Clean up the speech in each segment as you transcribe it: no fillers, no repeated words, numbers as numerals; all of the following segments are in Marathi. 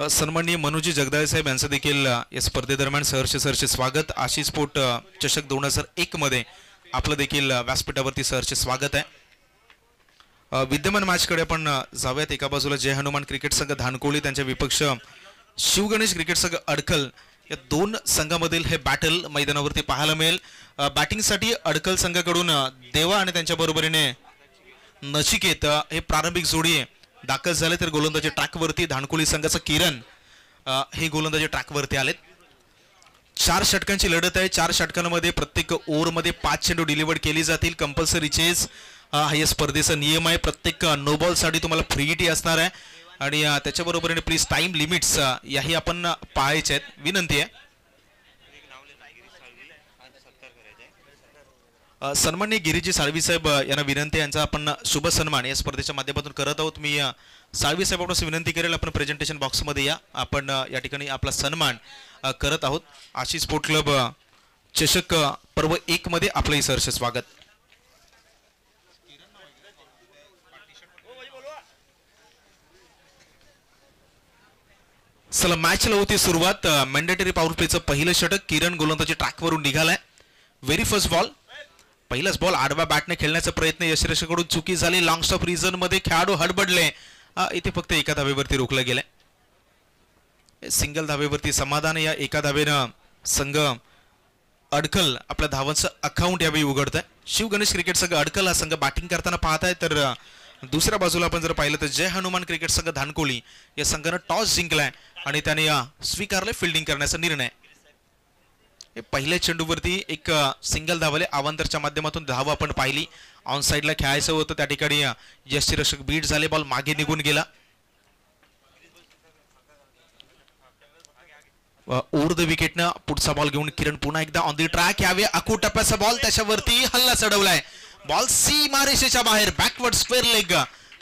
सन्माननीय मनोजी जगदाळे साहेब यांचं देखील या स्पर्धेदरम्यान सहर्ष स्वागत. आशिष स्पोर्ट चषक 2001 मध्ये आपलं देखील व्यासपीठावरती सहर्ष स्वागत आहे. विद्यमान मॅचकडे आपण जाऊयात. एका बाजूला जय हनुमान क्रिकेट संघ धानकोळी त्यांच्या विपक्ष शिवगणेश क्रिकेट संघ अडकल, या दोन संघामधील हे बॅटल मैदानावरती पाहायला मिळेल. बॅटिंगसाठी अडकल संघाकडून देवा आणि त्यांच्या बरोबरीने नचिकेत हे प्रारंभिक जोडी दाखल झाले, तर गोलंदाजी ट्रॅकवरती धानकोळी संघाचा किरण हे गोलंदाजी ट्रॅकवरती आलेत. 4 षटकांची लढत आहे. 4 षटकांमध्ये प्रत्येक ओव्हरमध्ये 5 चेंडू डिलिव्हर्ड केली जातील. कंपल्सरी चेस हा या स्पर्धेचा नियम आहे. प्रत्येक नो बॉलसाठी तुम्हाला फ्री हिट असणार आहे आणि त्याच्याबरोबरीने प्लीज टाइम लिमिट्स याही आपण पाळायचे आहेत, विनंती आहे. सन्माननीय गिरीजी साळवी साहेब यांना विनंती, यांचा आपण शुभ सन्मान या स्पर्धेच्या माध्यमातून करत आहोत. मी साळवी साहेब आपणास विनंती करेल, आपण प्रेझेंटेशन बॉक्समध्ये या. आपण या ठिकाणी आपला सन्मान करत आहोत. आशिष स्पोर्ट क्लब चषक पर्व 1 मध्ये आपलंही सहर्ष स्वागत. चला, मॅचला होती सुरुवात. मॅन्डेटरी पॉवर प्लेचं पहिलं षटक. किरण गोलंदाजी ट्रॅकवरून निघालाय. व्हेरी फर्स्ट बॉल, पहिलाच बॉल आडवा बॅटने खेळण्याचा प्रयत्न यशरेषकडून चुकी झाली. लॉंग स्टॉप रिझन मध्ये खेळाडू हडबडले. इथे फक्त एका धावेवरती रोखलं गेलंय. सिंगल धावेवरती समाधान. या एका धावेनं संघ अडकल आपल्या धावांचं अकाउंट यावेळी उघडत आहे. शिवगणेश क्रिकेट संघ अडकल हा संघ बॅटिंग करताना पाहत आहे, तर दुसऱ्या बाजूला आपण जर पाहिलं तर जय हनुमान क्रिकेट संघ धानकोळी या संघानं टॉस जिंकलाय आणि त्याने स्वीकारले फिल्डिंग करण्याचा निर्णय. पहिल्या चेंडूवरती एक सिंगल धावले. अवांतरच्या माध्यमातून धाव आपण पाहिली. ऑन साईडला खेळायचं होतं, त्या ठिकाणी यष्टीरक्षक बीट झाले. बॉल मागे निघून गेला. ओव्हर द विकेटनं पुढचा बॉल घेऊन किरण पुन्हा एकदा ऑन दी ट्रॅक. यावे आखू टप्प्याचा बॉल, त्याच्यावरती हल्ला चढवलाय. बॉल सीमारेषेच्या बाहेर, बॅकवर्ड स्क्वेअर लेग,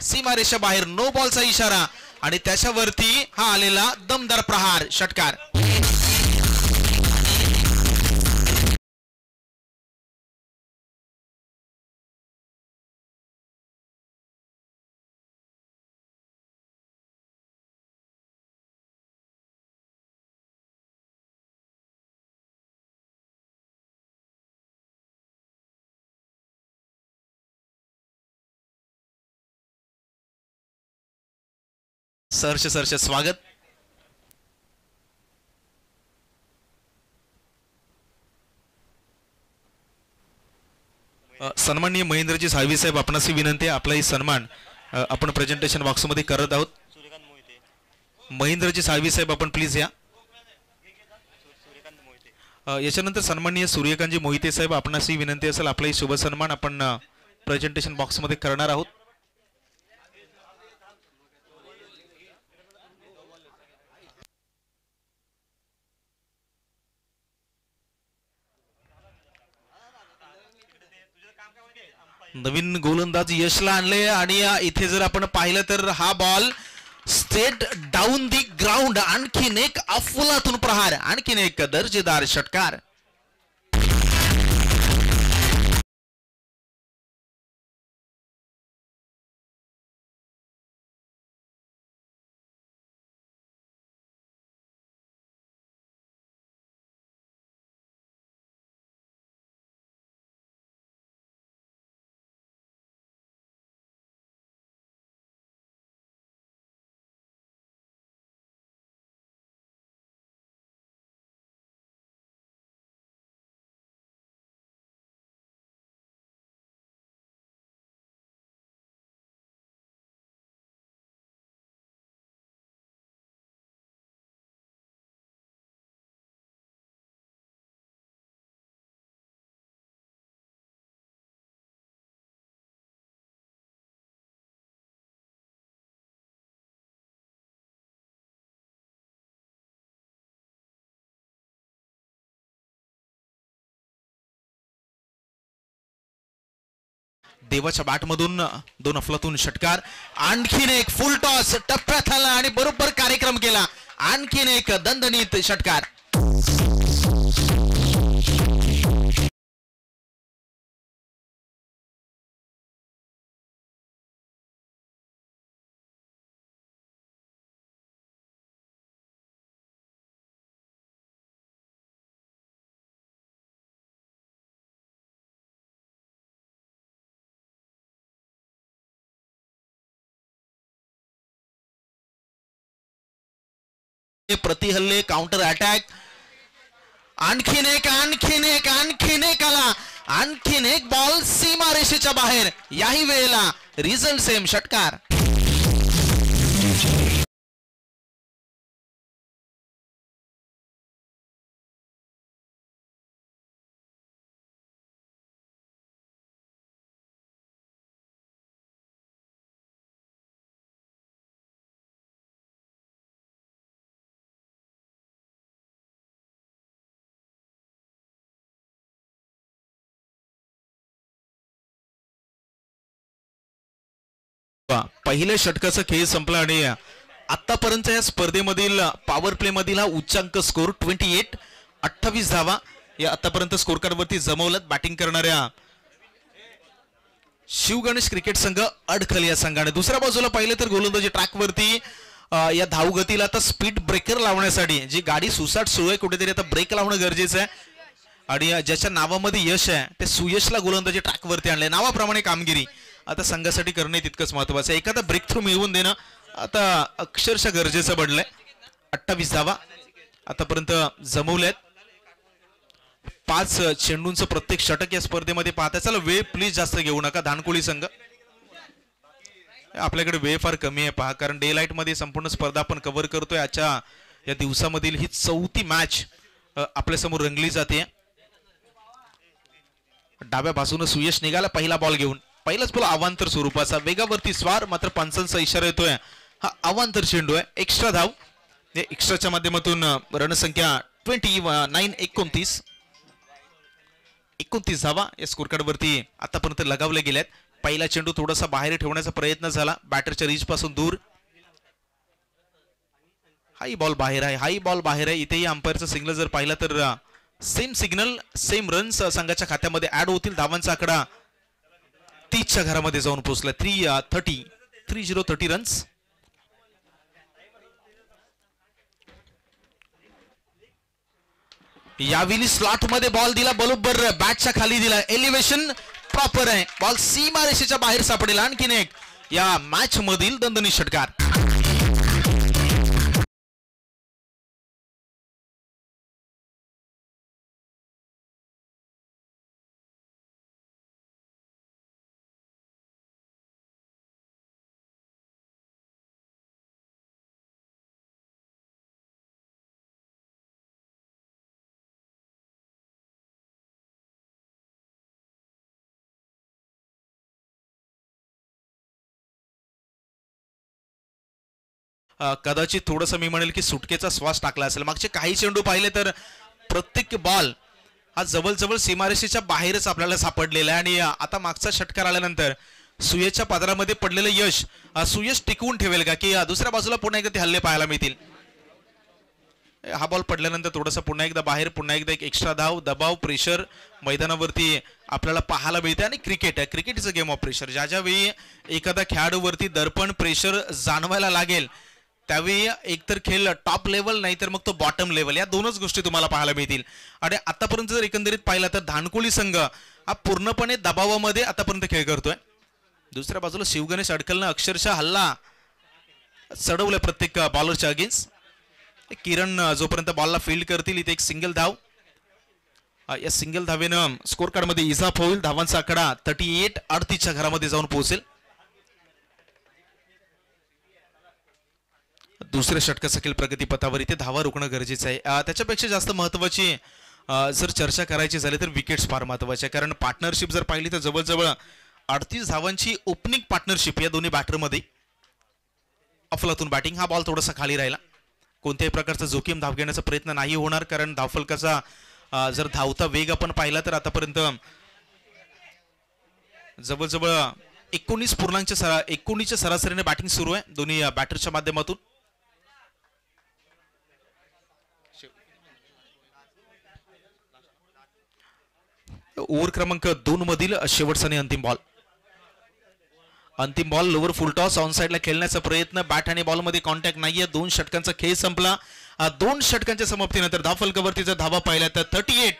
सीमारेषेच्या बाहेर, नो बॉलचा इशारा आणि त्याच्यावरती हा आलेला दमदार प्रहार, षटकार. सहर्ष स्वागत. सन्माननीय महेंद्रजी साळवी साहेब, आपणासही विनंती आहे, आपलाही सन्मान आपण प्रेझेंटेशन बॉक्स मध्ये करत आहोत. महेंद्रजी साळवी साहेब, आपण प्लीज या. याच्यानंतर सन्माननीय सूर्यकांतजी मोहिते साहेब, आपणासही विनंती असेल, आपलाही शुभ सन्मान आपण प्रेझेंटेशन बॉक्स मध्ये करणार आहोत. नवीन गोलंदाज यशला आणले आणि इथे जर आपण पाहिलं तर हा ball straight down the ground. आणखीन एक अफलातून प्रहार, आणखीन एक दर्जेदार षटकार. देवाच्या बॅटमधून 2 अफलातून षटकार. आणखीन एक फुल टॉस टप्प्यात आला आणि बरोबर कार्यक्रम केला. आणखीन एक दणदणीत षटकार. प्रतिहल्ले, काउंटर अटॅक, आणखीन एक आला, आणखीन एक बॉल सीमारेषेच्या बाहेर. याही वेळेला रिझल्ट सेम, षटकार. पहिल्या षटकाचा खेळ संपला आणि आतापर्यंत या स्पर्धेमधील पॉवर प्ले मधील हा उच्चांक स्कोर 28 धावा या आतापर्यंत स्कोर कार्ड वरती जमवल्यात. बॅटिंग करणाऱ्या शिवगणेश क्रिकेट संघ अडखल या संघाने. दुसऱ्या बाजूला पाहिलं तर गोलंदाजी ट्रॅक वरती या धावगतीला आता स्पीड ब्रेकर लावण्यासाठी जी गाडी सुसाट सुरू आहे कुठेतरी आता ब्रेक लावणं गरजेचं आहे. आणि ज्याच्या नावामध्ये यश आहे ते सुयशला गोलंदाजी ट्रॅक वरती आणले. नावाप्रमाणे कामगिरी आता संघासाठी करणे तितकंच महत्वाचं आहे. एखादा ब्रेक थ्रू मिळवून देणं आता अक्षरशः गरजेचं बनलंय. 28 धावा आतापर्यंत जमवल्यात. 5 चेंडूंचं प्रत्येक षटक या स्पर्धेमध्ये पाहता. चला वेळ प्लीज जास्त घेऊ नका धानकोळी संघ. आपल्याकडे वेळ फार कमी आहे पहा, कारण डे लाईट मध्ये संपूर्ण स्पर्धा आपण कव्हर करतोय. आजच्या या दिवसामधील ही 4थी मॅच आपल्यासमोर रंगली जाते. डाव्या बाजूने सुयश निघाला पहिला बॉल घेऊन. पहिलाच बॉल अवांतर स्वरूपाचा, वेगावरती स्वार, मात्र पंचांचा इशारा येतोय हा अवांतर चेंडू आहे. एक्स्ट्रा धाव, एक्स्ट्राच्या माध्यमातून रणसंख्या 29 धावा या स्कोर कार्ड वरती आतापर्यंत लगावले गेल्यात. पहिला चेंडू थोडासा बाहेर ठेवण्याचा प्रयत्न झाला बॅटरच्या रीच पासून दूर. हाई बॉल बाहेर आहे. इथेही अंपायरचा सिग्नल जर पाहिला तर सेम सिग्नल सेम रन्स संघाच्या खात्यामध्ये ऍड होतील. धावांचा आकडा 30च्या घरामध्ये जाऊन पोहोचला. 30 रन्स. यावेळी स्लॉट मध्ये बॉल दिला, बरोबर बॅटच्या खाली दिला. एलिव्हेशन प्रॉपर आहे. बॉल सीमारेषेच्या बाहेर सापडेल. आणखीन एक या मॅच मधील दणदणीत षटकार. कदाचित थोडंसं मी म्हणेल की सुटकेचा श्वास टाकला असेल. मागचे काही चेंडू पाहिले तर प्रत्येक बॉल हा जवळजवळ सीमारेषेच्या बाहेरच आपल्याला सापडलेला आहे. आणि आता मागचा षटकार आल्यानंतर सुयशच्या पदरामध्ये पडलेलं यश सुयश टिकवून ठेवेल का, की दुसऱ्या बाजूला पुन्हा एकदा ते हल्ले पाहायला मिळतील. हा बॉल पडल्यानंतर थोडासा पुन्हा एकदा बाहेर, पुन्हा एकदा एक एक्स्ट्रा धाव, दबाव, प्रेशर मैदानावरती आपल्याला पाहायला मिळते. आणि क्रिकेट आहे, cricket is a game of pressure. ज्यावेळी एखादा खेळाडूवरती दडपण प्रेशर जाणवायला लागेल त्यावेळी एकतर खेळ टॉप लेवल नाही तर मग तो बॉटम लेवल, या दोनच गोष्टी तुम्हाला पाहायला मिळतील. आणि आतापर्यंत जर एकंदरीत पाहिला तर धानकोळी संघ हा पूर्णपणे दबावामध्ये आतापर्यंत खेळ करतोय. दुसऱ्या बाजूला शिवगणेश अडकलनं अक्षरशः हल्ला चढवलाय प्रत्येक बॉलरच्या अगेन्स्ट. किरण जोपर्यंत बॉलला फील्ड करतील इथे एक सिंगल धाव. या सिंगल धावेनं स्कोर कार्ड मध्ये इजाफा होईल. धावांचा आकडा 38 घरामध्ये जाऊन पोहोचेल. दुसऱ्या षटकाचा खेळ प्रगतीपथावर, इथे धावा रोखणं गरजेचं आहे. त्याच्यापेक्षा जास्त महत्वाची जर चर्चा करायची झाली तर विकेट्स फार महत्वाचे आहे. कारण पार्टनरशिप जर पाहिली तर जवळजवळ 38 धावांची ओपनिंग पार्टनरशिप या दोन्ही बॅटरमध्ये. अफलातून बॅटिंग. हा बॉल थोडासा खाली राहिला. कोणत्याही प्रकारचा जोखीम धाव घेण्याचा प्रयत्न नाही होणार, कारण धावफलकाचा जर धावता वेग आपण पाहिला तर आतापर्यंत जवळजवळ 19 सरासरीने बॅटिंग सुरू आहे दोन्ही बॅटरच्या माध्यमातून. ओव्हर क्रमांक 2 मधील शेवटचा आणि अंतिम ball lower full toss on साइडला खेळण्याचा प्रयत्न. बॅट आणि बॉल मध्ये कॉन्टॅक्ट नाहीये. 2 षटकांचा खेळ संपला. 2 षटकांच्या समाप्तीनंतर धावफलकावरती जर धावा पाहिल्या तर 38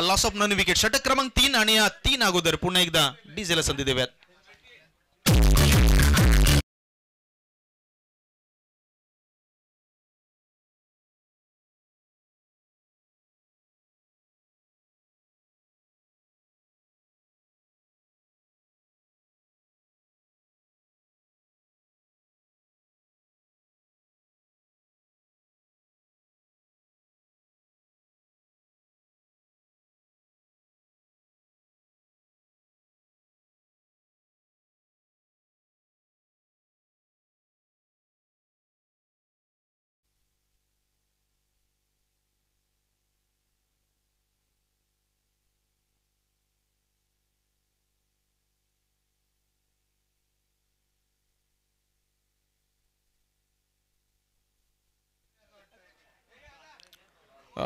लॉस ऑफ नॉन विकेट. षटक क्रमांक 3 आणि 3 अगोदर पुन्हा एकदा डीजेला संधी देऊयात.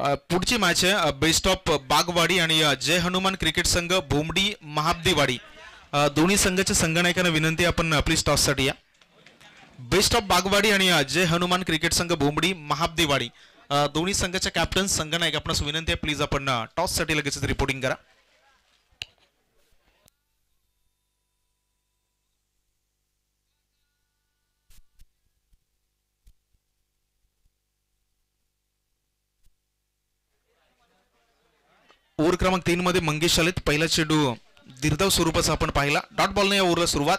पुढची मॅच आहे बेस्ट ऑफ बागवाडी आणि जय हनुमान क्रिकेट संघ भोमडी महाबदीवाडी. दोन्ही संघाच्या संघनायकांना विनंती आपण प्लीज टॉससाठी या. बेस्ट ऑफ बागवाडी आणि जय हनुमान क्रिकेट संघ भोमडी महाबदीवाडी दोन्ही संघाच्या कॅप्टन संघनायक आपणास विनंती आहे प्लीज आपण टॉससाठी लगेच रिपोर्टिंग करा. ओव्हर क्रमांक 3 मध्ये मंगेश आलेत. पहिला चेंडू दीर्घ स्वरूपाचा आपण पाहिला. डॉट बॉलने या ओव्हरला सुरुवात.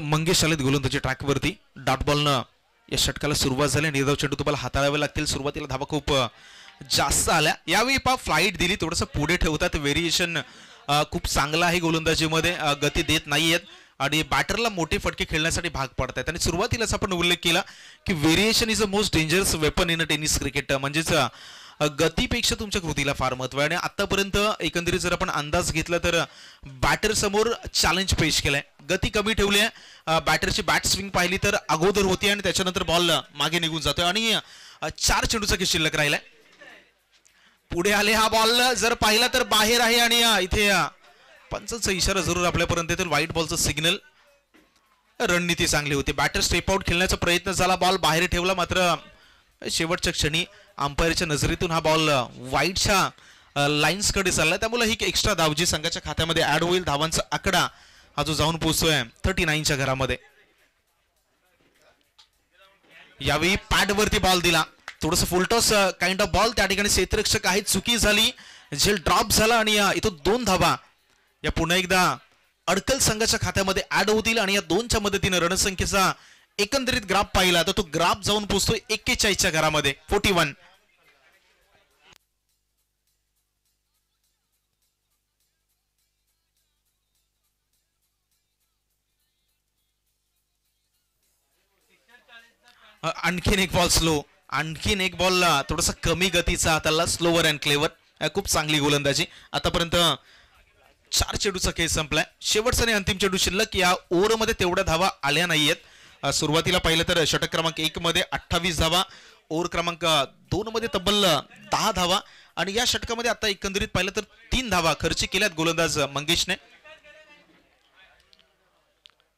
मंगेश आलेत गोलंदाजी ट्रॅकवरती. डॉट बॉलनं या षटकाला सुरुवात झाली. निर्धाव चेंडू तुम्हाला हाताळावे लागतील. सुरुवातीला धावा खूप जास्त आल्या. यावेळी फ्लाईट दिली, थोडंसं पुढे ठेवतात. व्हेरिएशन खूप चांगला आहे गोलंदाजीमध्ये. गती देत नाहीयेत आणि बॅटरला मोठे फटके खेळण्यासाठी भाग पडतायत. आणि सुरुवातीलाच आपण उल्लेख केला की variation is a most dangerous weapon in a tennis cricket. म्हणजेच गतीपेक्षा तुमच्या कृतीला फार महत्व आहे. आणि आतापर्यंत एकंदरीत जर आपण अंदाज घेतला तर बॅटर समोर चॅलेंज पेश केलंय. गती कमी ठेवली आहे. बॅटरची बॅट स्विंग पाहिली तर अगोदर होती आणि त्याच्यानंतर बॉल मागे निघून जातोय आणि 4 चेंडूचा खेळ शिल्लक राहिलाय. पुढे आले. हा बॉल जर पाहिला तर बाहेर आहे आणि इथे पंचांचा इशारा जरूर आपल्यापर्यंत येतील. व्हाईट बॉलचं सिग्नल. रणनीती चांगली होती. बॅटर स्टेप आउट खेळण्याचा प्रयत्न झाला. बॉल बाहेर ठेवला, मात्र शेवटच्या क्षणी अंपायरच्या नजरेतून हा बॉल व्हाईटच्या लाईन्स कडे चालला. त्यामुळे ही एक्स्ट्रा धाव जी संघाच्या खात्यामध्ये ऍड होईल. धावांचा आकडा हा जो जाऊन पोहोचतोय 39च्या घरामध्ये. यावेळी पॅड वरती बॉल दिला. थोडस फुलटॉस काइंड ऑफ बॉल. त्या ठिकाणी क्षेत्ररक्षक आहे, चुकी झाली. झेल ड्रॉप झाला आणि इथं 2 धावा या पुन्हा एकदा अडकल संघाच्या खात्यामध्ये ऍड होतील. आणि या 2च्या मदतीने रणसंख्येचा एकंदरीत ग्राफ पाहिला तर तो ग्राफ जाऊन पोहोचतोय 41च्या घरामध्ये. 41. आणखीन एक बॉल स्लो. आणखीन एक बॉल थोडासा कमी गतीचा हाताला. Slower and clever. खूप चांगली गोलंदाजी. आतापर्यंत 4 चेंडूचा खेळ संपलाय. शेवटचा आणि अंतिम चेंडू शिल्लक. या ओव्हरमध्ये तेवढ्या धावा आल्या नाहीयेत. सुरुवातीला पाहिलं तर षटक क्रमांक 1 मध्ये 28 धावा. ओव्हर क्रमांक 2 मध्ये तब्बल 10 धावा. आणि या षटकामध्ये आता एकंदरीत पाहिलं तर 3 धावा खर्ची केल्यात गोलंदाज मंगेशने.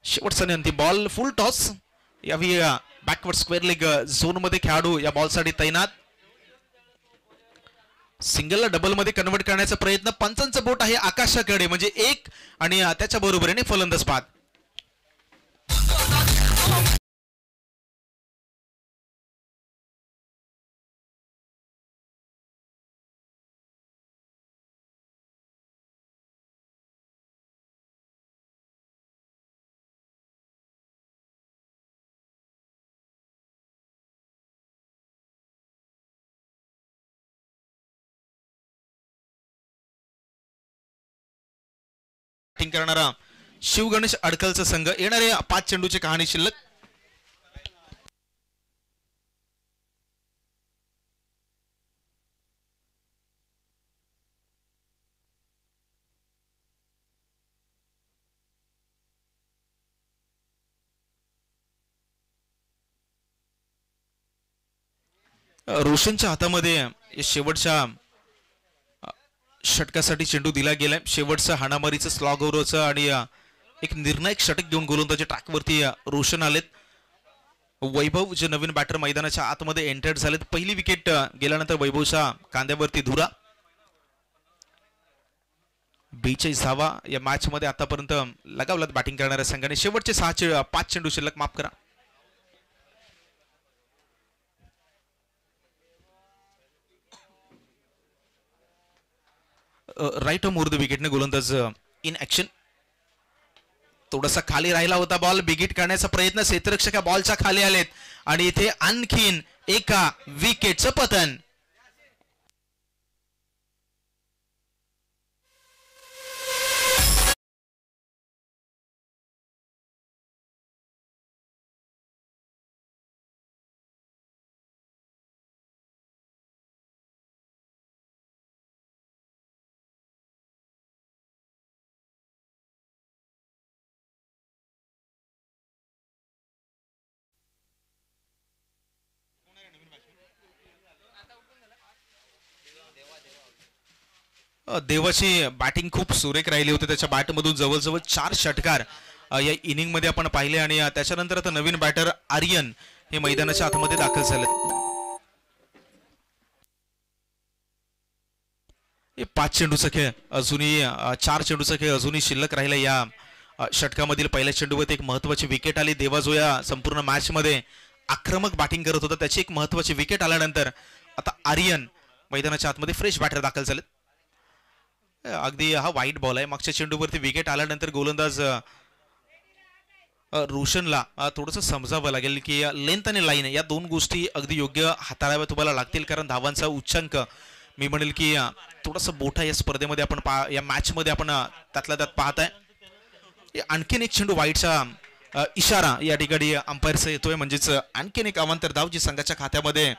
शेवटचा आणि अंतिम बॉल. फुल टॉस. यावेळी बॅकवर्ड स्क्वेअर लेग झोन मध्ये खेळाडू या बॉलसाठी तैनात. सिंगलला डबल मध्ये कन्वर्ट करण्याचा प्रयत्न. पंचांचं बोट आहे आकाशाकडे, म्हणजे 1 आणि त्याच्या बरोबरीने फलंदाज बाद. बॅटिंग करणारा शिवगणेश अडकलचा संघ. येणारे 5 चेंडूची कहाणी शिल्लक. रोशनच्या हातामध्ये शेवटच्या षटकासाठी चेंडू दिला गेलाय. शेवटचा हाणामारीचं स्लॉग ओव्हरचं आणि एक निर्णायक षटक घेऊन गोलंदाजी ट्रॅकवरती रोशन आलेत. वैभव जे नवीन बॅटर मैदानाच्या आतमध्ये एंटर्ड झालेत. पहिली विकेट गेल्यानंतर वैभवच्या कांद्यावरती धुरा. 42 धावा या मॅच मध्ये आतापर्यंत लगावल्यात बॅटिंग करणाऱ्या संघाने. शेवटचे 5 चेंडू शिल्लक. माफ करा. राईट मोर द विकेटने गोलंदाज इन ऍक्शन. थोडासा खाली राहिला होता बॉल. बिगिट करण्याचा प्रयत्न. क्षेत्ररक्षक बॉलच्या खाली आलेत आणि इथे आणखीन एका विकेटचं पतन. देवाची बॅटिंग खूप सुरेख राहिली होती. त्याच्या बॅटमधून जवळजवळ 4 षटकार या इनिंगमध्ये आपण पाहिले आणि त्याच्यानंतर आता नवीन बॅटर आर्यन हे मैदानाच्या आतमध्ये दाखल झालेत. 5 चेंडूचा खेळ अजूनही 4 चेंडूचा खेळ अजूनही शिल्लक राहिला. या षटकामधील पहिल्या चेंडूवर एक महत्वाची विकेट आली. देवा जो या संपूर्ण मॅचमध्ये आक्रमक बॅटिंग करत होता त्याची एक महत्वाची विकेट आल्यानंतर आता आर्यन मैदानाच्या आतमध्ये फ्रेश बॅटर दाखल झाले. अगदी हा वाईट बॉल आहे. मागच्या चेंडूवरती विकेट आल्यानंतर गोलंदाज रोशनला थोडंसं समजावं लागेल की लेंथ आणि लाईन या दोन गोष्टी अगदी योग्य हाताळाव्या तुम्हाला लागतील. कारण धावांचा उच्चांक मी म्हणेल की थोडासा मोठा या स्पर्धेमध्ये आपण या मॅचमध्ये आपण त्यातल्या त्यात पाहताय. आणखीन एक चेंडू वाईटचा इशारा या ठिकाणी अंपायरचा येतोय. म्हणजेच आणखीन एक अवांतर धाव जी संघाच्या खात्यामध्ये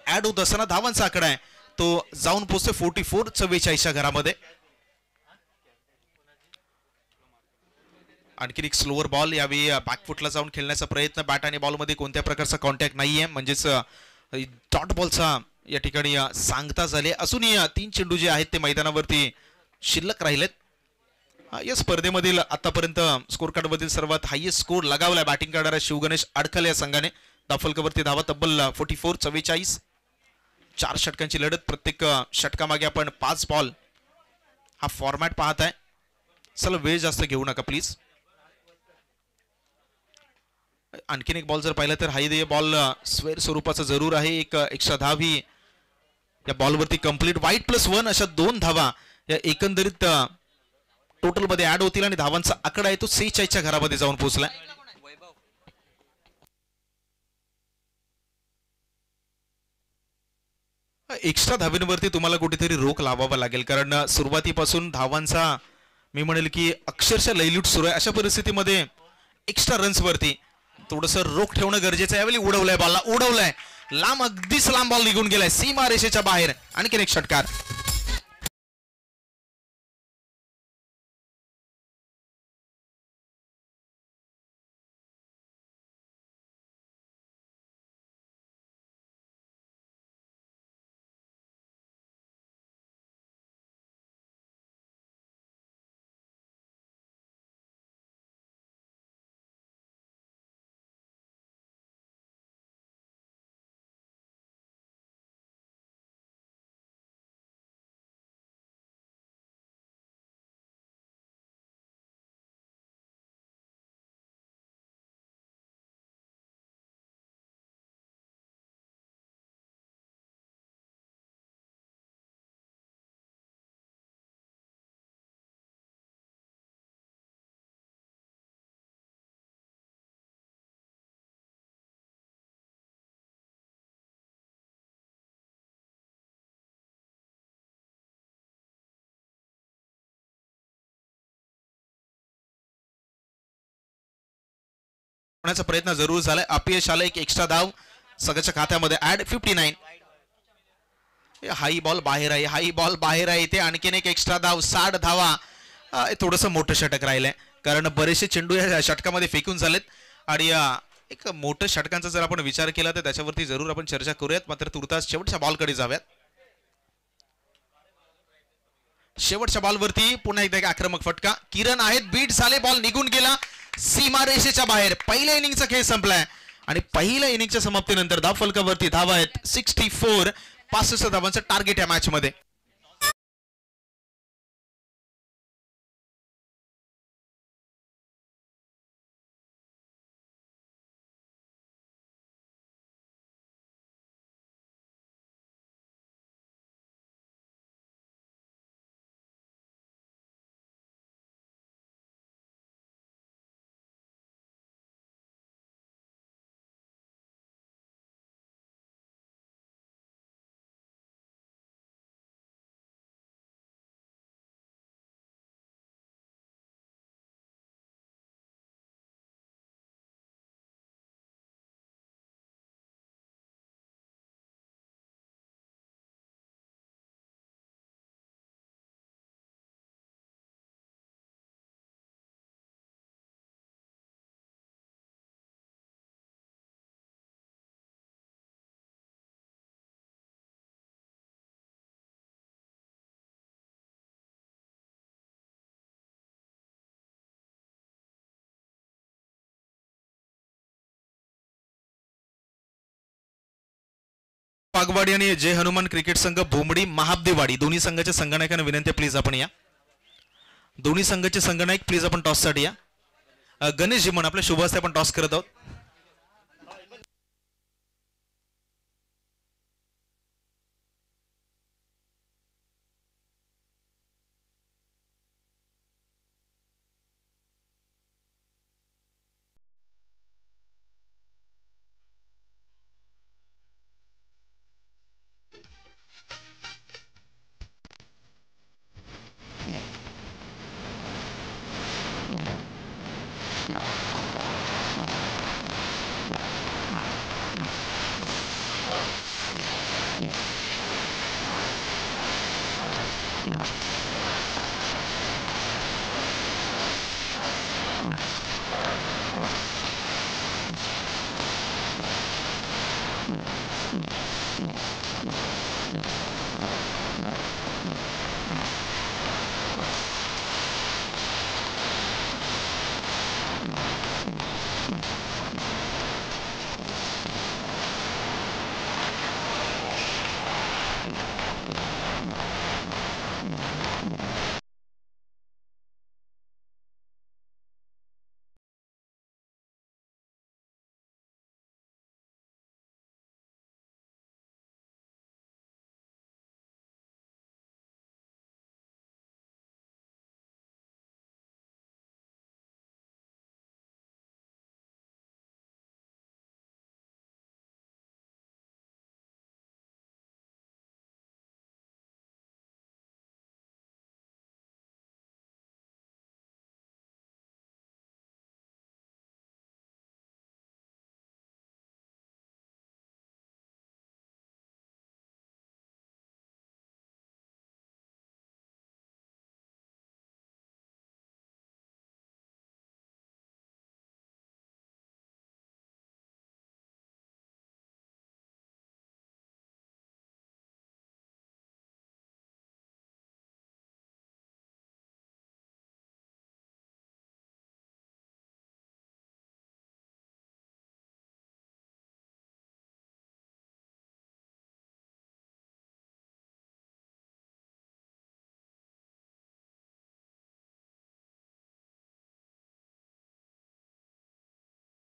ऍड होत असताना धावांचा आकडा आहे तो जाऊन पोहोचते 44-44 घरामध्ये. आणखीन एक स्लोअर बॉल यावेळी बॅकफुटला जाऊन खेळण्याचा प्रयत्न. बॅट आणि बॉलमध्ये कोणत्या प्रकारचा कॉन्टॅक्ट नाहीये. म्हणजेच डॉट बॉलचा या ठिकाणी सांगता झाले. असूनही 3 चेंडू जे आहेत ते मैदानावरती शिल्लक राहिलेत. या स्पर्धेमधील आतापर्यंत स्कोर कार्ड मधील सर्वात हायएस्ट स्कोर लगावलाय बॅटिंग करणाऱ्या शिवगणेश आडखल या संघाने. धावफलकावरती धावा तब्बल 44-44. 4 षटकांची लढत. प्रत्येक षटकामागे आपण 5 बॉल हा फॉर्मॅट पाहताय. चला वेळ जास्त घेऊ नका प्लीज. आणखीन एक बॉल जर पाहिलं तर हाय बॉल स्क्वेअर स्वरूपाचा जरूर आहे. एक एक्स्ट्रा धाव ही या बॉलवरती कंप्लीट. वाईट +1 अशा 2 धावा या एकंदरीत टोटल मध्ये ऍड होतील आणि धावांचा आकडा आहे तो 46 घरामध्ये जाऊन पोहोचलाय. एक्स्ट्रा धावींवरती तुम्हाला कुठेतरी रोख लावावा लागेल. कारण सुरुवातीपासून धावांचा मी म्हणेल की अक्षरशः लयलूट सुरू आहे. अशा परिस्थितीमध्ये एक्स्ट्रा रन्स वरती थोडस रोख ठेवणं गरजेचं आहे. यावेळी उडवलंय बॉलला. उडवलंय लांब. अगदीच लांब बॉल निघून गेलाय सीमा रेषेच्या बाहेर. आणखीन एक षटकार. प्रयत्न जरूर झालाय. अपयश आलं. एक एक्स्ट्रा धाव सगळ्याच्या खात्यामध्ये ऍड 59. हाई बॉल बाहेर आहे. हाई बॉल बाहेर आहे. इथे आणखीन एक एक्स्ट्रा धाव 60 धावा. थोडंसं मोठं षटक राहिलंय कारण बरेचसे चेंडू या षटकामध्ये फेकून झालेत आणि एक मोठं षटकांचा जर आपण विचार केला तर त्याच्यावरती जरूर आपण चर्चा करूयात. मात्र तुर्तास शेवटच्या बॉलकडे जाऊयात. शेवटच्या बॉलवरती पुन्हा एकदा एक आक्रमक फटका. किरण आहेत. बीट झाले. बॉल निघून गेला सीमा रेषेच्या बाहेर. पहिल्या इनिंगचा खेळ संपलाय आणि पहिल्या इनिंगच्या समाप्तीनंतर धाव फलकावरती धावा आहेत 64. 65 धावांचं टार्गेट या मॅच मध्ये. वाघवाडी आणि जय हनुमान क्रिकेट संघ भोमडी महाबदेवाडी दोन्ही संघाच्या संघनायकांना विनंती प्लीज आपण या. दोन्ही संघाचे संघनायक प्लीज आपण टॉससाठी या. गणेश जी म्हणून आपल्या शुभ हस्ते आपण टॉस करत आहोत.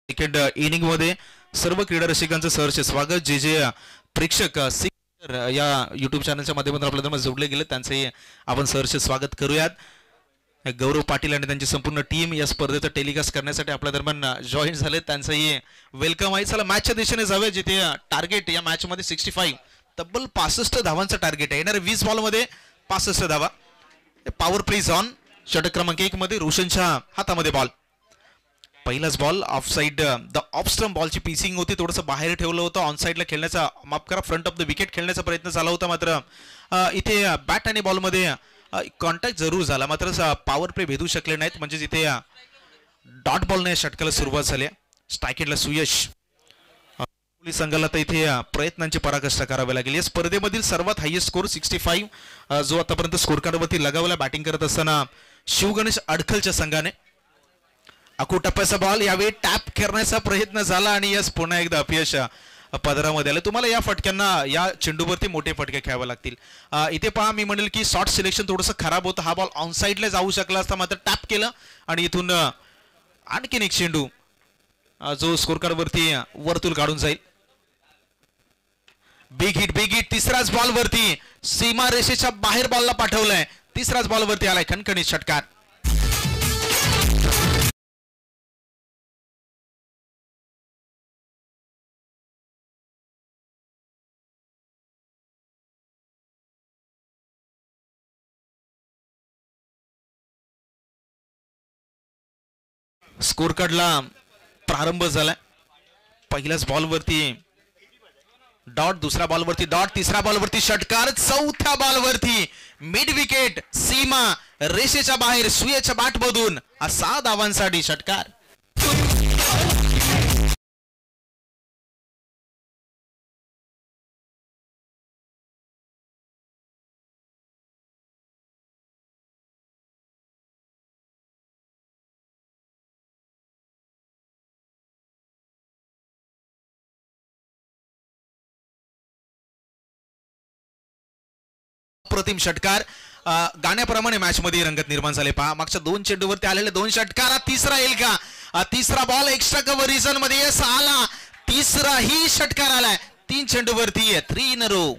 क्रिकेट इनिंग मध्ये सर्व क्रीडा रसिकांचं सहर्ष स्वागत. जे जे प्रेक्षक या युट्यूब चॅनलच्या माध्यमातून आपल्याला जोडले गेले त्यांचे आपण सहर्ष स्वागत करूयात. गौरव पाटील आणि त्यांची संपूर्ण टीम या स्पर्धेचं टेलिकास्ट करण्यासाठी आपल्या दरम्यान जॉईन झाले. त्यांचंही वेलकम आहे. चला मॅचच्या दिशेने जाऊया जिथे टार्गेट या मॅच मध्ये 65 तब्बल 65 धावांचं टार्गेट आहे. येणाऱ्या 20 बॉलमध्ये 65 धावा. Power plays on. षटक क्रमांक 1 मध्ये रोशनच्या हातामध्ये बॉल. पहिलाच ball off side the off stump बॉलची पिसिंग होती. थोडंसं बाहेर ठेवलं होतं. ऑन साइडला खेळण्याचा माफ करा फ्रंट ऑफ द विकेट खेळण्याचा प्रयत्न झाला होता. मात्र इथे बॅट आणि बॉलमध्ये कॉन्टॅक्ट जरूर झाला. मात्र पॉवर प्ले भेदू शकले नाहीत. म्हणजे इथे डॉट बॉलने षटकाला सुरुवात झाली. स्ट्रायकेटला सुयश. पोलीस संघाला तर इथे प्रयत्नांची पराकाष्ठा करावी लागेल. या स्पर्धेमधील सर्वात हायेस्ट स्कोर 65 जो आतापर्यंत स्कोर कार्डवरती लगावला बॅटिंग करत असताना शिवगणेश अडखलच्या संघाने. अकू टप्प्याचा बॉल यावेळी टॅप करण्याचा प्रयत्न झाला आणि यस पुन्हा एकदा अपयश पदरामध्ये आले. तुम्हाला या फटक्यांना या चेंडूवरती मोठे फटके खेळावे लागतील. इथे पहा मी म्हणेल की शॉर्ट सिलेक्शन थोडंसं खराब होतं. हा बॉल ऑन साईडला जाऊ शकला असता मात्र टॅप केलं आणि इथून आणखीन एक चेंडू जो स्कोर कार्डवरती वरतून काढून जाईल. बिग हिट तिसराच बॉल वरती सीमा रेषेच्या बाहेर बॉलला पाठवलंय. तिसराच बॉल वरती आलाय खणखणीत षटकार. स्कोर कार्डला प्रारंभ झालाय. पहिल्याच बॉलवरती डॉट. दुसऱ्या बॉलवरती डॉट. तिसऱ्या बॉलवरती षटकार. चौथ्या बॉलवरती मिड विकेट सीमा रेषेच्या बाहेर सुयेच्या बॅट मधून 6 धावांसाठी षटकार. अप्रतिम षटकार. गाण्याप्रमाणे मॅच मध्ये रंगत निर्माण झाले. पहा मागच्या 2 चेंडूवरती आलेले 2 षटकार. तिसरा येईल का? तिसरा बॉल एक्स्ट्रा कव्हर रिझन मध्ये आला. तिसरा ही षटकार आलाय 3 चेंडूवरती. 3 इन अ रो.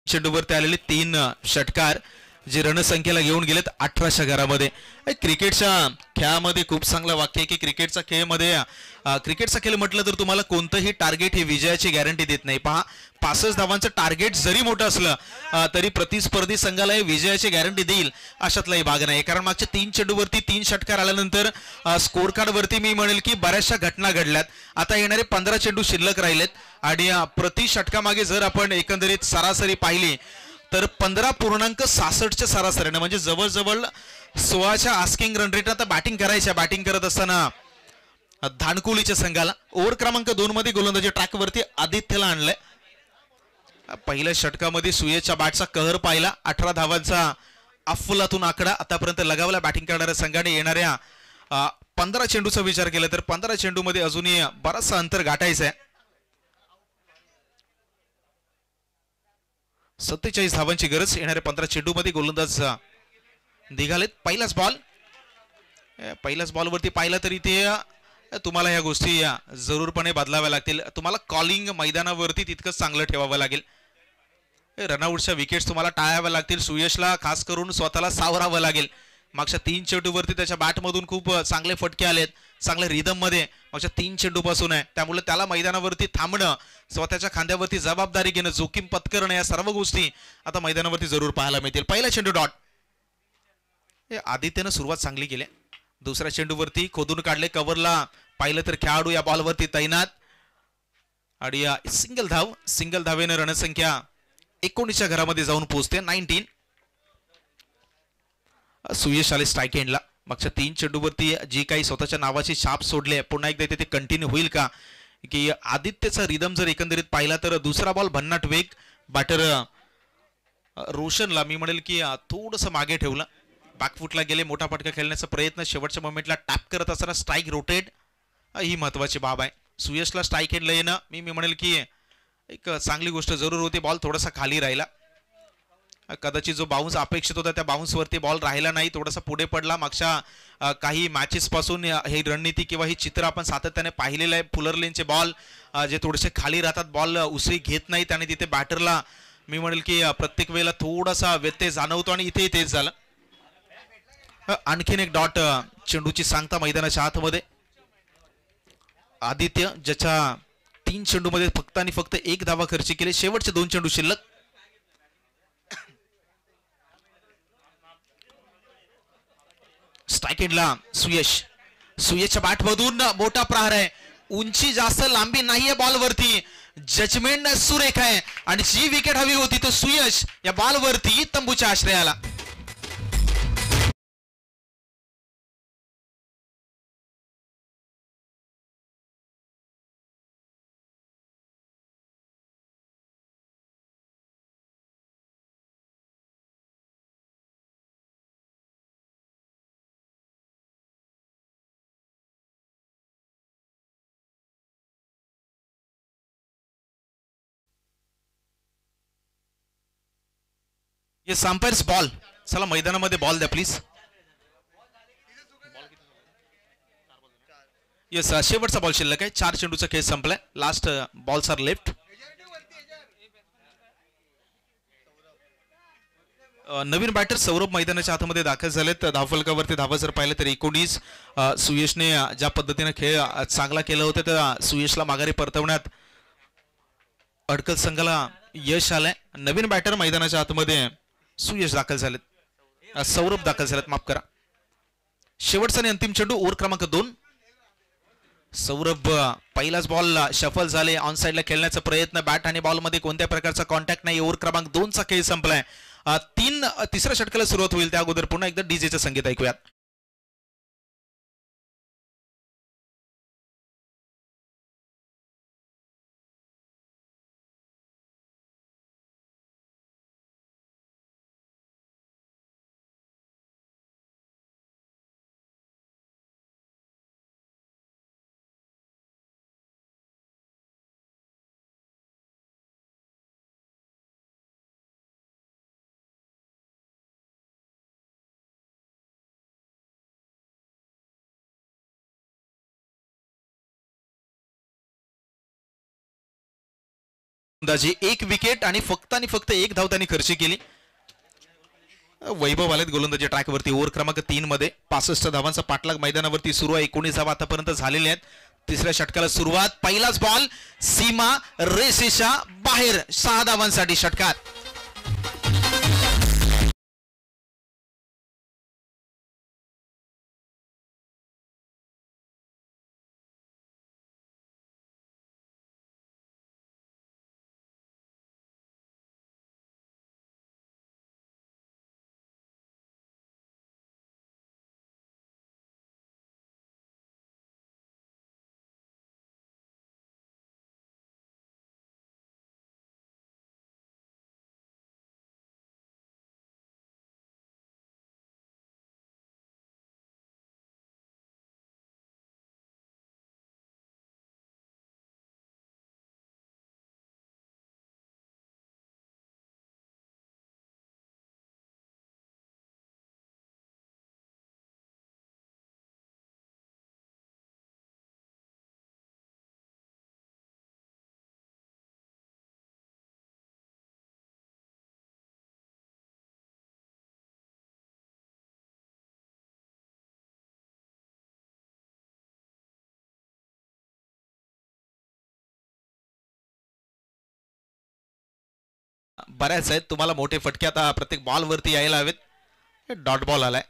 चेंडूवरती आलेले 3 षटकार जे रणसंख्येला घेऊन गेलेत 18च्या घरामध्ये. क्रिकेटच्या खेळामध्ये खूप चांगलं वाक्य आहे की क्रिकेटचा खेळ म्हटलं तर तुम्हाला कोणतंही टार्गेट हे विजयाची गॅरंटी देत नाही. पहा 65 धावांचं टार्गेट जरी मोठं असलं तरी प्रतिस्पर्धी संघाला हे विजयाची गॅरंटी देईल अशातलाही भाग नाही. कारण मागच्या 3 चेंडूवरती 3 षटकार आल्यानंतर स्कोर कार्ड वरती मी म्हणेल की बऱ्याचशा घटना घडल्यात. आता येणारे 15 चेंडू शिल्लक राहिलेत आणि प्रति षटकामागे जर आपण एकंदरीत सरासरी पाहिली तर 15.66च्या सरासरीने म्हणजे जवळजवळ 16च्या आस्किंग रन रेट आता बॅटिंग करत असताना धानकुलीच्या संघाला ओव्हर क्रमांक 2 मध्ये गोलंदाजी ट्रॅकवरती आदित्यला आणलंय. पहिल्या षटकामध्ये सुयेशच्या बॅटचा कहर पाहिला. 18 धावांचा अफलातून आकडा आतापर्यंत लगावला बॅटिंग करणाऱ्या संघाने. येणाऱ्या 15 चेंडूचा विचार केला तर 15 चेंडूमध्ये अजूनही बराचसा अंतर गाठायचं आहे. 47 धावांची गरज. येणाऱ्या 15 चेंडूमध्ये गोलंदाज निघालेत. पहिल्याच बॉलवरती पाहिलं तरी ते तुम्हाला ह्या गोष्टी जरूरपणे बदलाव्या लागतील. तुम्हाला कॉलिंग मैदानावरती तितकंच चांगलं ठेवावं लागेल. रनआउटच्या विकेट्स तुम्हाला टाळाव्या लागतील. सुयशला खास करून स्वतःला सावरावं लागेल. मागच्या 3 चेंडूवरती त्याच्या बॅटमधून खूप चांगले फटके आलेत. चांगल्या रिदम मध्ये मागच्या 3 चेंडूपासून आहे. त्यामुळे त्याला मैदानावरती थांबणं, स्वतःच्या खांद्यावरती जबाबदारी घेणं, जोखीम पत्करणं या सर्व गोष्टी आता मैदानावरती जरूर पाहायला मिळतील. पहिला चेंडू डॉट. आदित्यनं सुरुवात चांगली केली. दुसऱ्या चेंडूवरती खोदून काढले. कव्हरला पाहिलं तर खेळाडू या बॉलवरती तैनात आणि सिंगल धावेनं रणसंख्या 19च्या घरामध्ये जाऊन पोहोचते. 19. सुयश आले स्ट्राईक एंडला. मागच्या 3 चेंडूवरती जी काही स्वतःच्या नावाची छाप सोडले पुन्हा एकदा ते कंटिन्यू होईल का? की आदित्यचा रिदम जर एकंदरीत पाहिला तर दुसरा बॉल भन्नाट वेग. बॅटर रोशनला मी म्हणेल की थोडंसं मागे ठेवलं. बॅकफुटला गेले. मोठा फटका खेळण्याचा प्रयत्न. शेवटच्या मोमेंटला टॅप करत असताना स्ट्राईक रोटेट. ही महत्वाची बाब आहे. सुयशला स्ट्राईक एंडला येणं मी म्हणेल की एक चांगली गोष्ट जरूर होती. बॉल थोडासा खाली राहिला. कदाचित जो बाउन्स अपेक्षित होता त्या बाउन्सवरती बॉल राहिला नाही. थोडासा पुढे पडला. मागच्या काही मॅचेस पासून ही रणनीती किंवा ही चित्र आपण सातत्याने पाहिलेलं आहे. फुलरलेनचे बॉल जे थोडेसे खाली राहतात, बॉल उसळी घेत नाहीत आणि तिथे बॅटरला मी म्हणेल की प्रत्येक वेळेला थोडासा व्यत्यय जाणवतो आणि इथे तेच झालं. आणखीन एक डॉट चेंडूची सांगता मैदानाच्या आतमध्ये. आदित्य ज्याच्या 3 चेंडूमध्ये फक्त आणि फक्त 1 धावा खर्च केले. शेवटचे 2 चेंडू शिल्लक. स्ट्राईक एंडला सुयशच्या बॅटमधून मोठा प्रहार आहे. उंची जास्त लांबी नाहीये बॉलवरती. जजमेंट सुरेख आहे आणि जी विकेट हवी होती तो सुयश या बॉलवरती तंबूच्या आश्रयाला. Yes umpires ball. चला मैदानामध्ये बॉल द्या प्लीज. येस शेवटचा बॉल शिल्लक आहे. 4 चेंडूचा खेळ संपलाय. Last balls are left. नवीन बॅटर सौरभ मैदानाच्या आतमध्ये दाखल झालेत. धावफलकावरती धावा जर पाहिलं तर 19. सुयशने ज्या पद्धतीने खेळ चांगला केला होता त्या सुयशला माघारी परतवण्यात अडकल संघाला यश आलंय. नवीन बॅटर मैदानाच्या आतमध्ये सुयश दाखल झालेत. सौरभ दाखल झालेत, माफ करा. शेवटचा आणि अंतिम चेंडू ओव्हर क्रमांक 2. सौरभ पहिलाच बॉल शफल झाले, ऑन साइडला खेळण्याचा प्रयत्न, बॅट आणि बॉल मध्ये कोणत्या प्रकारचा कॉन्टॅक्ट नाही. ओव्हर क्रमांक 2 चा खेळ संपलाय. तिसऱ्या षटकाला सुरुवात होईल त्या अगोदर पुन्हा एकदा डीजेचं संगीत ऐकूयात. अंदाजे 1 विकेट आणि फक्त एक धाव त्यांनी खर्ची केली. वैभव आलेत गोलंदाजी ट्रॅकवरती. ओव्हर क्रमांक 3 मध्ये 65 धावांचा पाठलाग मैदानावरती सुरू आहे. 19 धावा आतापर्यंत झालेल्या आहेत. तिसऱ्या षटकाला सुरुवात. पहिलाच बॉल सीमा रेषेच्या बाहेर. 6 धावांसाठी षटकार. बऱ्याच आहेत. तुम्हाला मोठे फटके आता प्रत्येक बॉल वरती यायला हवेत. डॉट बॉल आलाय.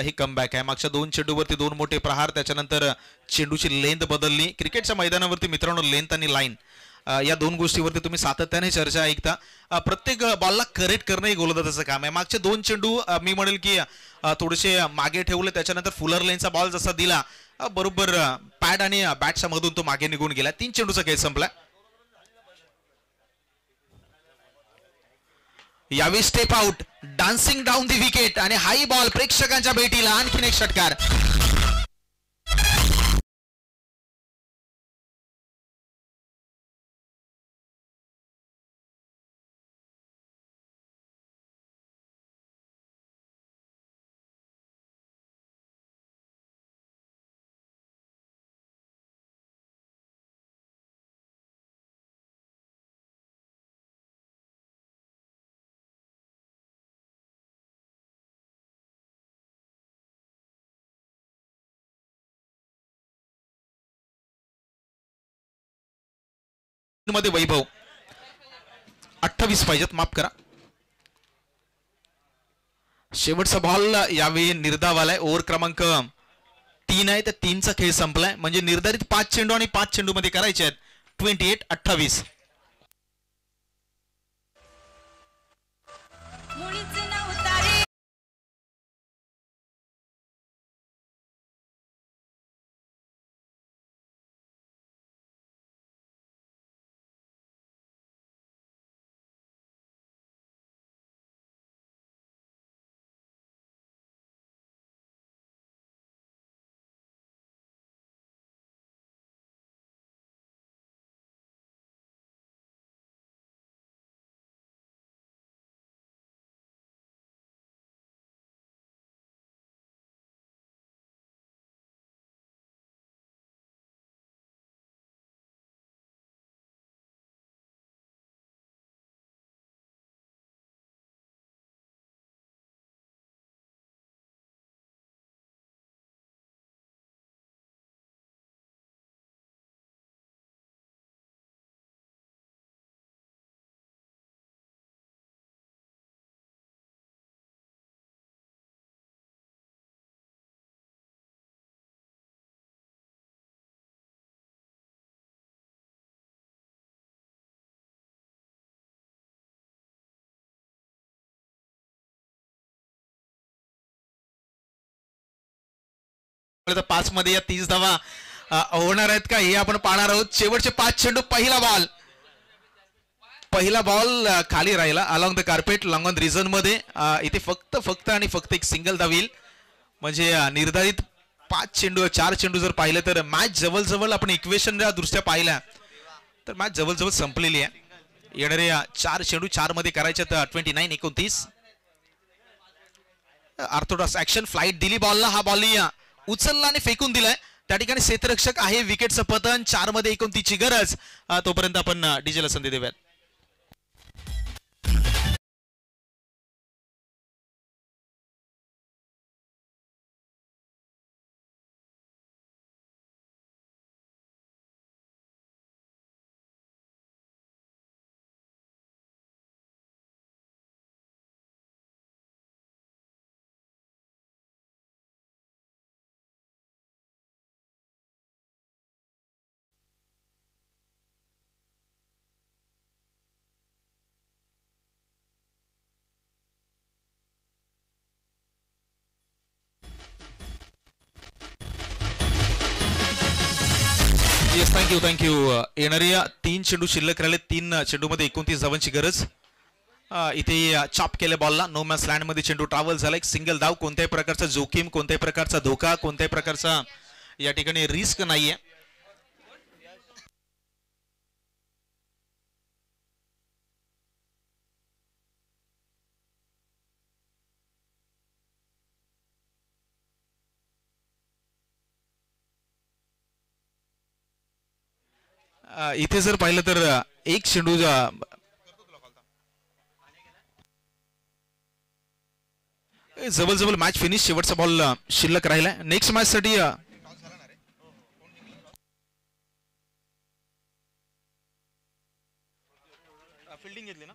ही कमबॅक आहे. मागच्या 2 चेंडूवरती 2 मोठे प्रहार. त्याच्यानंतर चेंडूची लेंथ बदलली. क्रिकेटच्या मैदानावरती मित्रांनो लेंथ आणि लाईन या 2 गोष्टीवरती तुम्ही सातत्याने चर्चा ऐकता. प्रत्येक बॉलला करेक्ट करणं हे गोलंदाजाचं काम आहे. मागचे 2 चेंडू मी म्हणेल की थोडेसे मागे ठेवले. त्याच्यानंतर फुलर लेनचा बॉल जसा दिला बरोबर पॅड आणि बॅटच्या मधून तो मागे निघून गेला. 3 चेंडूचा खेळ संपला. यावेळी step out, dancing down the wicket आणि हाई बॉल प्रेक्षकांच्या भेटीला आणखीन एक षटकार. मध्ये वैभव 28 पाहिजेत, माफ करा. शेवटचा बॉल यावेळी निर्धाव आलाय. ओव्हर क्रमांक 3 आहे. त्या 3चा खेळ संपलाय. म्हणजे निर्धारित 5 चेंडू आणि 5 चेंडू मध्ये करायचे आहेत. 28-28. 5 मध्ये या 30 धावा होणार आहेत का हे आपण पाहणार आहोत. शेवटचे 5 चेंडू. पहिला बॉल खाली राहिला along the carpet long on reason मध्ये. इथे फक्त आणि फक्त एक सिंगल धाव येईल. म्हणजे निर्धारित 4 चेंडू जर पाहिलं तर मॅच जवळजवळ आपण इक्वेशन दृष्ट्या पाहिल्या तर मॅच जवळजवळ संपलेली आहे. येणारे 4 चेंडू 4 मध्ये करायचे 29-29. ऑर्थोडॉक्स ऍक्शन फ्लाइट दिली बॉलला. हा बॉल उचलला आणि फेकून दिलाय. त्या ठिकाणी क्षेत्ररक्षक आहे. विकेटचं पतन. 4 मध्ये 29 गरज. तोपर्यंत आपण डीजेला संधी देऊयात. Yes thank you. येणाऱ्या 3 चेंडू शिल्लक राहिले. 3 चेंडू मध्ये 29 धावांची गरज. इथे चॉप केल्या बॉलला नो मॅन्स लँड मध्ये चेंडू ट्रॅव्हल झाला. एक सिंगल धाव. कोणत्याही प्रकारचा जोखीम, कोणत्याही प्रकारचा धोका, कोणत्याही प्रकारचा या ठिकाणी रिस्क नाहीये. इथे जर पाहिलं तर एक चेंडू जवळजवळ मॅच फिनिश. शेवटचा बॉल शिल्लक राहिलाय. नेक्स्ट मॅच साठी फिल्डिंग घेतली ना.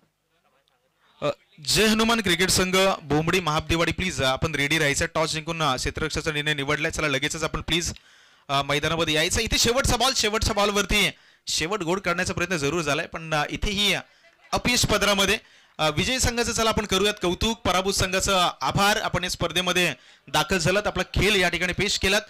जय हनुमान क्रिकेट संघ बोंबडी महाबदेवाडी प्लीज आपण रेडी राहायचं. टॉस जिंकून क्षेत्ररक्षकाचा निर्णय निवडलाय. चला लगेचच आपण प्लीज मैदानामध्ये यायचं. इथे शेवटच्या बॉलवरती शेवट गोड करण्याचा प्रयत्न जरूर झालाय पण इथेही अपयश पदरामध्ये. विजयी संघाचं चला आपण करूयात कौतुक. पराभूत संघाचं आभार. आपण या स्पर्धेमध्ये दाखल झालात. आपला खेळ या ठिकाणी पेश केलात.